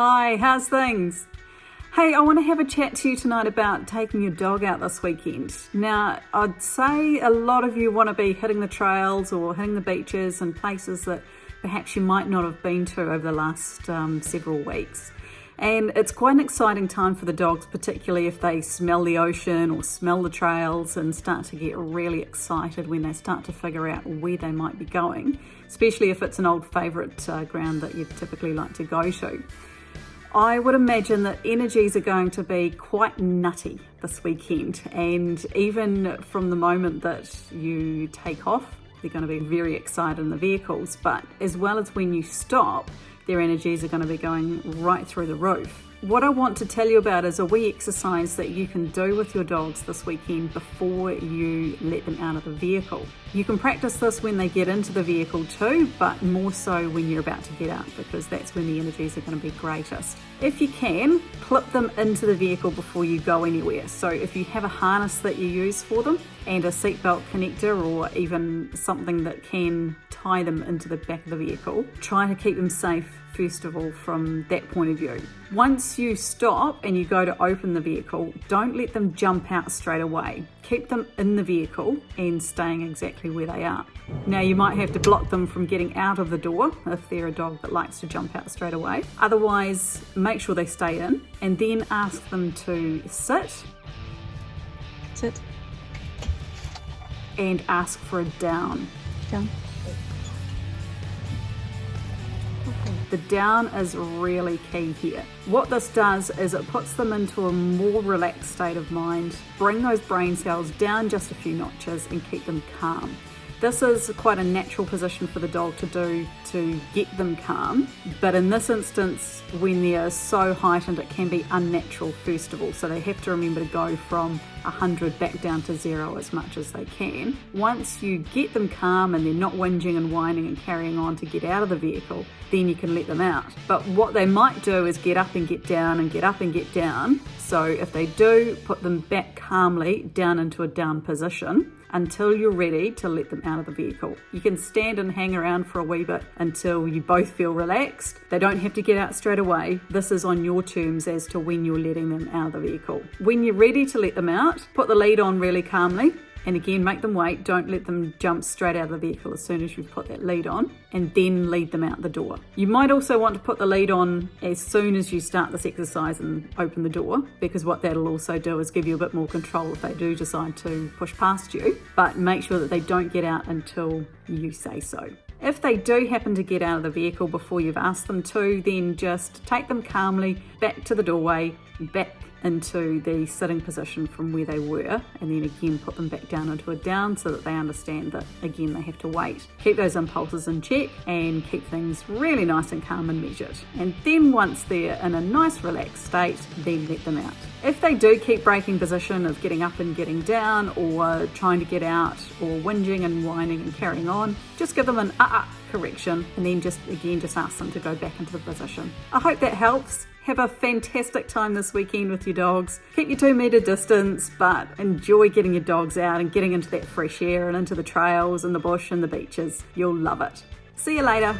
Hi, how's things? Hey, I want to have a chat to you tonight about taking your dog out this weekend. Now, I'd say a lot of you want to be hitting the trails or hitting the beaches and places that perhaps you might not have been to over the last several weeks. And it's quite an exciting time for the dogs, particularly if they smell the ocean or smell the trails and start to get really excited when they start to figure out where they might be going, especially if it's an old favourite ground that you'd typically like to go to. I would imagine that energies are going to be quite nutty this weekend, and even from the moment that you take off, they're going to be very excited in the vehicles, but as well as when you stop, their energies are going to be going right through the roof. What I want to tell you about is a wee exercise that you can do with your dogs this weekend before you let them out of the vehicle. You can practice this when they get into the vehicle too, but more so when you're about to get out, because that's when the energies are going to be greatest. If you can, clip them into the vehicle before you go anywhere. So if you have a harness that you use for them and a seatbelt connector or even something that can tie them into the back of the vehicle, try to keep them safe first of all from that point of view. Once you stop and you go to open the vehicle, don't let them jump out straight away. Keep them in the vehicle and staying exactly where they are. Now, you might have to block them from getting out of the door if they're a dog that likes to jump out straight away. Otherwise, make sure they stay in and then ask them to sit and ask for a down. The down is really key here. What this does is it puts them into a more relaxed state of mind, bring those brain cells down just a few notches and keep them calm. This is quite a natural position for the dog to do to get them calm, but in this instance, when they're so heightened, it can be unnatural first of all, so they have to remember to go from 100 back down to 0 as much as they can. Once you get them calm and they're not whinging and whining and carrying on to get out of the vehicle, then you can let them out. But what they might do is get up and get down and get up and get down. So if they do, put them back calmly down into a down position until you're ready to let them out of the vehicle. You can stand and hang around for a wee bit until you both feel relaxed. They don't have to get out straight away. This is on your terms as to when you're letting them out of the vehicle. When you're ready to let them out, put the lead on really calmly. And again, make them wait. Don't let them jump straight out of the vehicle as soon as you've put that lead on, and then lead them out the door. You might also want to put the lead on as soon as you start this exercise and open the door, because what that'll also do is give you a bit more control if they do decide to push past you, but make sure that they don't get out until you say so. If they do happen to get out of the vehicle before you've asked them to, then just take them calmly back to the doorway, back into the sitting position from where they were, and then again put them back down into a down so that they understand that again they have to wait. Keep those impulses in check and keep things really nice and calm and measured. And then once they're in a nice relaxed state, then let them out. If they do keep breaking position of getting up and getting down or trying to get out or whinging and whining and carrying on, just give them an correction and then just ask them to go back into the position. I hope that helps. Have a fantastic time this weekend with your dogs. Keep your 2 metre distance, but enjoy getting your dogs out and getting into that fresh air and into the trails and the bush and the beaches. You'll love it. See you later.